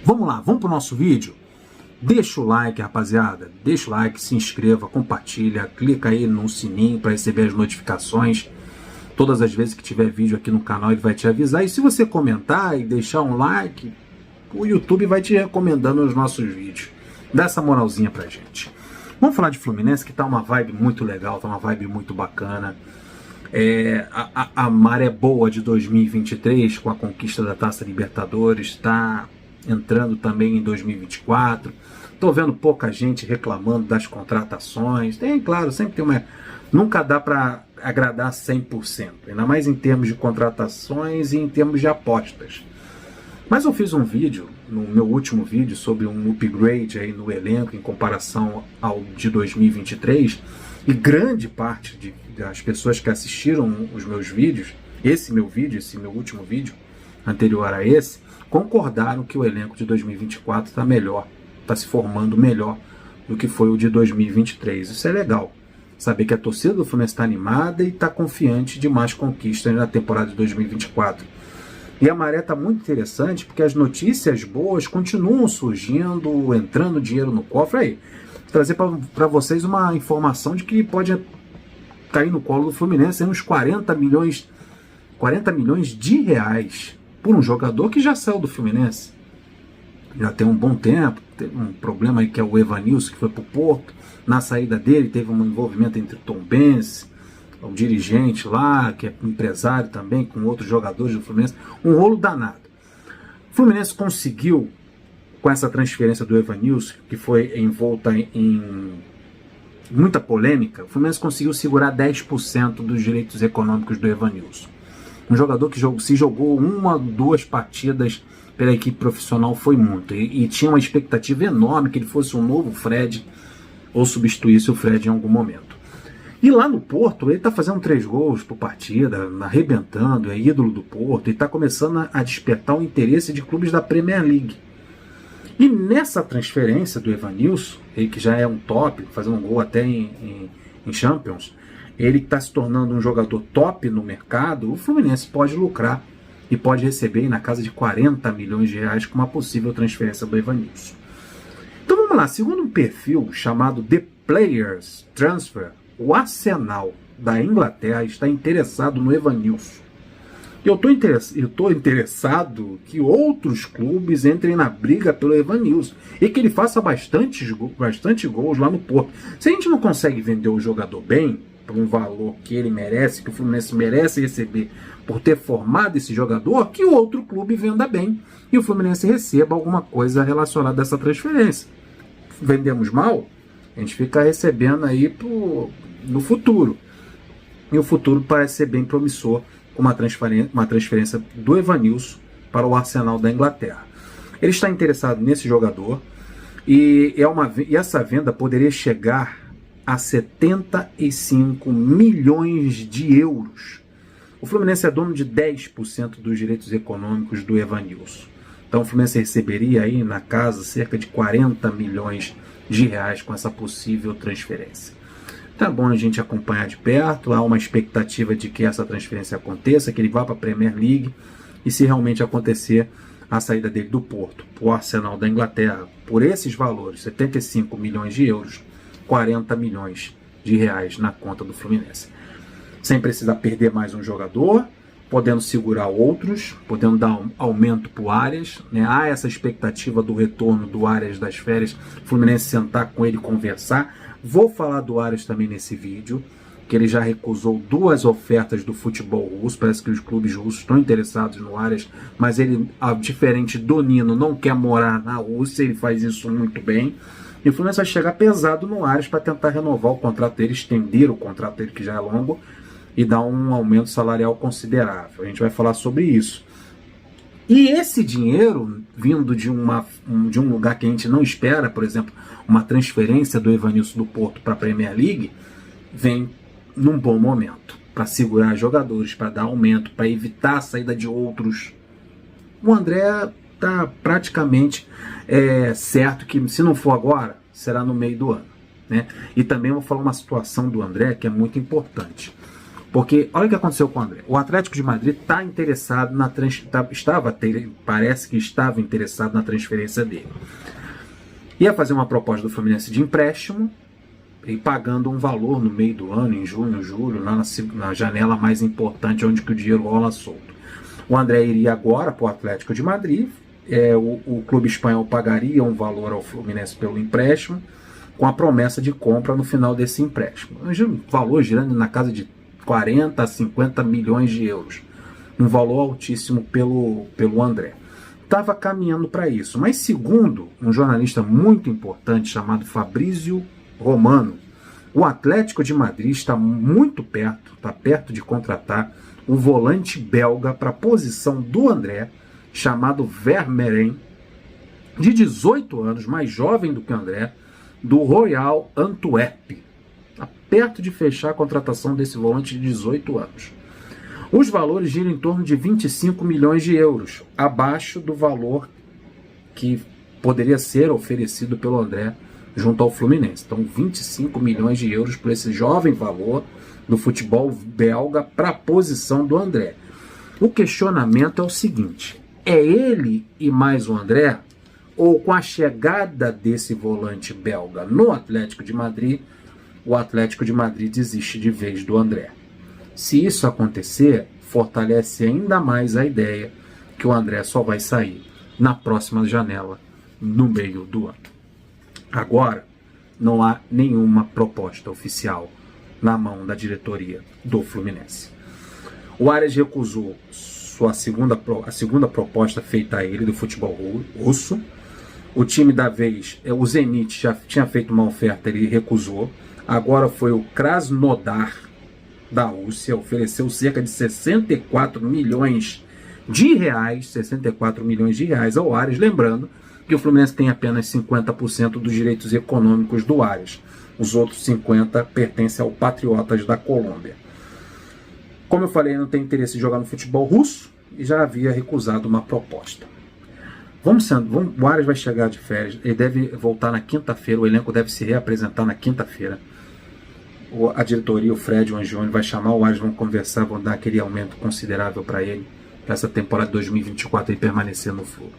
Vamos lá, vamos para o nosso vídeo? Deixa o like, rapaziada. Deixa o like, se inscreva, compartilha, clica aí no sininho para receber as notificações. Todas as vezes que tiver vídeo aqui no canal ele vai te avisar. E se você comentar e deixar um like, o YouTube vai te recomendando os nossos vídeos. Dá essa moralzinha pra gente. Vamos falar de Fluminense, que tá uma vibe muito legal, tá uma vibe muito bacana. A maré boa de 2023 com a conquista da Taça Libertadores está entrando também em 2024. Tô vendo pouca gente reclamando das contratações. Tem, claro, sempre tem uma... Nunca dá para agradar 100%, ainda mais em termos de contratações e em termos de apostas. Mas eu fiz um vídeo, no meu último vídeo, sobre um upgrade aí no elenco em comparação ao de 2023, e grande parte das pessoas que assistiram os meus vídeos, esse meu último vídeo, anterior a esse, concordaram que o elenco de 2024 está melhor, está se formando melhor do que foi o de 2023. Isso é legal, saber que a torcida do Fluminense está animada e está confiante de mais conquistas na temporada de 2024. E a maré está muito interessante porque as notícias boas continuam surgindo, entrando dinheiro no cofre. Aí, trazer para vocês uma informação de que pode cair no colo do Fluminense uns 40 milhões de reais por um jogador que já saiu do Fluminense. Já tem um bom tempo, teve um problema aí que é o Evanilson, que foi para o Porto. Na saída dele teve um envolvimento entre Tom Benz, o dirigente lá, que é empresário também, com outros jogadores do Fluminense. Um rolo danado. O Fluminense conseguiu, com essa transferência do Evanilson, que foi envolta em muita polêmica, o Fluminense conseguiu segurar 10% dos direitos econômicos do Evanilson. Um jogador que se jogou 1 ou 2 partidas pela equipe profissional foi muito. E tinha uma expectativa enorme que ele fosse um novo Fred ou substituísse o Fred em algum momento. E lá no Porto, ele está fazendo 3 gols por partida, arrebentando, é ídolo do Porto, e está começando a despertar o interesse de clubes da Premier League. E nessa transferência do Evanilson, ele que já é um top, fazendo um gol até em Champions, ele está se tornando um jogador top no mercado, o Fluminense pode lucrar e pode receber na casa de 40 milhões de reais com uma possível transferência do Evanilson. Então vamos lá, segundo um perfil chamado The Players Transfer, o Arsenal da Inglaterra está interessado no Evanilson. Eu estou interessado que outros clubes entrem na briga pelo Evanilson e que ele faça bastante gols lá no Porto. Se a gente não consegue vender o jogador bem, por um valor que ele merece, que o Fluminense merece receber por ter formado esse jogador, que o outro clube venda bem e o Fluminense receba alguma coisa relacionada a essa transferência. Vendemos mal, a gente fica recebendo aí no futuro. E o futuro parece ser bem promissor com uma transferência do Evanilson para o Arsenal da Inglaterra. Ele está interessado nesse jogador e essa venda poderia chegar a 75 milhões de euros. O Fluminense é dono de 10% dos direitos econômicos do Evanilson. Então o Fluminense receberia aí na casa cerca de 40 milhões de reais com essa possível transferência. Tá bom a gente acompanhar de perto, há uma expectativa de que essa transferência aconteça, que ele vá para a Premier League, e se realmente acontecer a saída dele do Porto, para o Arsenal da Inglaterra, por esses valores, 75 milhões de euros, 40 milhões de reais na conta do Fluminense. Sem precisar perder mais um jogador, podendo segurar outros, podendo dar um aumento para o Arias, né? Há essa expectativa do retorno do Arias das férias, o Fluminense sentar com ele e conversar. Vou falar do Arias também nesse vídeo, que ele já recusou 2 ofertas do futebol russo. Parece que os clubes russos estão interessados no Arias, mas ele, diferente do Nino, não quer morar na Rússia, ele faz isso muito bem. E o Fluminense vai chegar pesado no Arias para tentar renovar o contrato dele, estender o contrato dele, que já é longo, e dar um aumento salarial considerável. A gente vai falar sobre isso. E esse dinheiro, vindo de um lugar que a gente não espera, por exemplo, uma transferência do Evanilson do Porto para a Premier League, vem num bom momento, para segurar jogadores, para dar aumento, para evitar a saída de outros. O André está praticamente certo que, se não for agora, será no meio do ano, né? E também vou falar uma situação do André que é muito importante. Porque olha o que aconteceu com o André. O Atlético de Madrid está interessado na parece que estava interessado na transferência dele. Ia fazer uma proposta do Fluminense de empréstimo e pagando um valor no meio do ano, em junho, julho, na janela mais importante, onde que o dinheiro rola solto. O André iria agora para o Atlético de Madrid, o clube espanhol pagaria um valor ao Fluminense pelo empréstimo, com a promessa de compra no final desse empréstimo. Um valor girando na casa de 40 a 50 milhões de euros. Um valor altíssimo pelo André. Estava caminhando para isso. Mas segundo um jornalista muito importante chamado Fabrício Romano, o Atlético de Madrid está muito perto, está perto de contratar o volante belga para a posição do André, chamado Vermeeren, de 18 anos, mais jovem do que o André, do Royal Antwerp. Está perto de fechar a contratação desse volante de 18 anos. Os valores giram em torno de 25 milhões de euros, abaixo do valor que poderia ser oferecido pelo André junto ao Fluminense. Então, 25 milhões de euros por esse jovem valor do futebol belga para a posição do André. O questionamento é o seguinte: é ele e mais o André, ou com a chegada desse volante belga no Atlético de Madrid, o Atlético de Madrid desiste de vez do André? Se isso acontecer, fortalece ainda mais a ideia que o André só vai sair na próxima janela, no meio do ano. Agora, não há nenhuma proposta oficial na mão da diretoria do Fluminense. O Arias recusou a segunda proposta feita a ele do futebol russo. O time da vez, o Zenit, já tinha feito uma oferta, ele recusou. Agora foi o Krasnodar da Rússia, ofereceu cerca de 64 milhões de reais ao Arias, lembrando que o Fluminense tem apenas 50% dos direitos econômicos do Arias. Os outros 50% pertencem ao Patriotas da Colômbia. Como eu falei, não tem interesse em jogar no futebol russo e já havia recusado uma proposta. O Arias vai chegar de férias, ele deve voltar na quinta-feira, o elenco deve se reapresentar na quinta-feira. A diretoria, o Fred, o Angione, vai chamar o Arias, vão conversar, vão dar aquele aumento considerável para ele, para essa temporada de 2024 ele permanecer no Flu.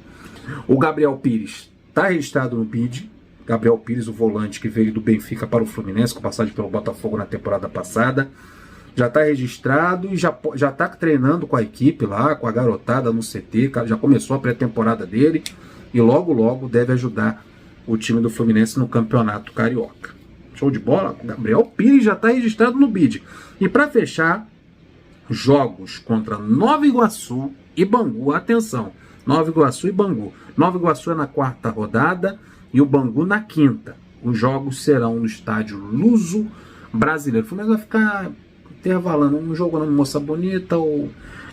O Gabriel Pires está registrado no BID. Gabriel Pires, o volante que veio do Benfica para o Fluminense, com passagem pelo Botafogo na temporada passada. Já está registrado e já está treinando com a equipe lá, com a garotada no CT, já começou a pré-temporada dele e logo deve ajudar o time do Fluminense no Campeonato Carioca. Show de bola? O Gabriel Pires já está registrado no BID. E para fechar, jogos contra Nova Iguaçu e Bangu. Atenção, Nova Iguaçu e Bangu. Nova Iguaçu é na quarta rodada e o Bangu na quinta. Os jogos serão no estádio Luso Brasileiro. O Fluminense vai ficar intervalando, um jogo na Moça Bonita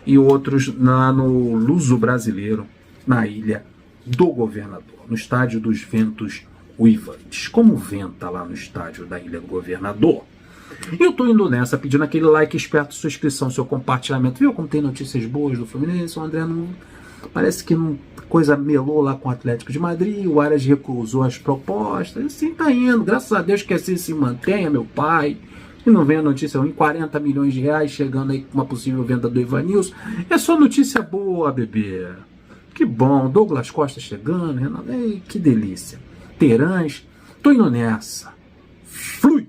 e outros lá no Luso Brasileiro, na Ilha do Governador, no estádio dos ventos uivantes. Como venta lá no estádio da Ilha do Governador. E eu tô indo nessa, pedindo aquele like esperto, sua inscrição, seu compartilhamento. Viu como tem notícias boas do Fluminense? O André não... Parece que coisa melou lá com o Atlético de Madrid, o Arias recusou as propostas, assim tá indo. Graças a Deus que assim se mantenha, meu pai. E não vem a notícia ruim, 40 milhões de reais chegando aí com uma possível venda do Evanilson. É só notícia boa, bebê. Que bom, Douglas Costa chegando, Renato, que delícia. Terãs, tô indo nessa. Flui!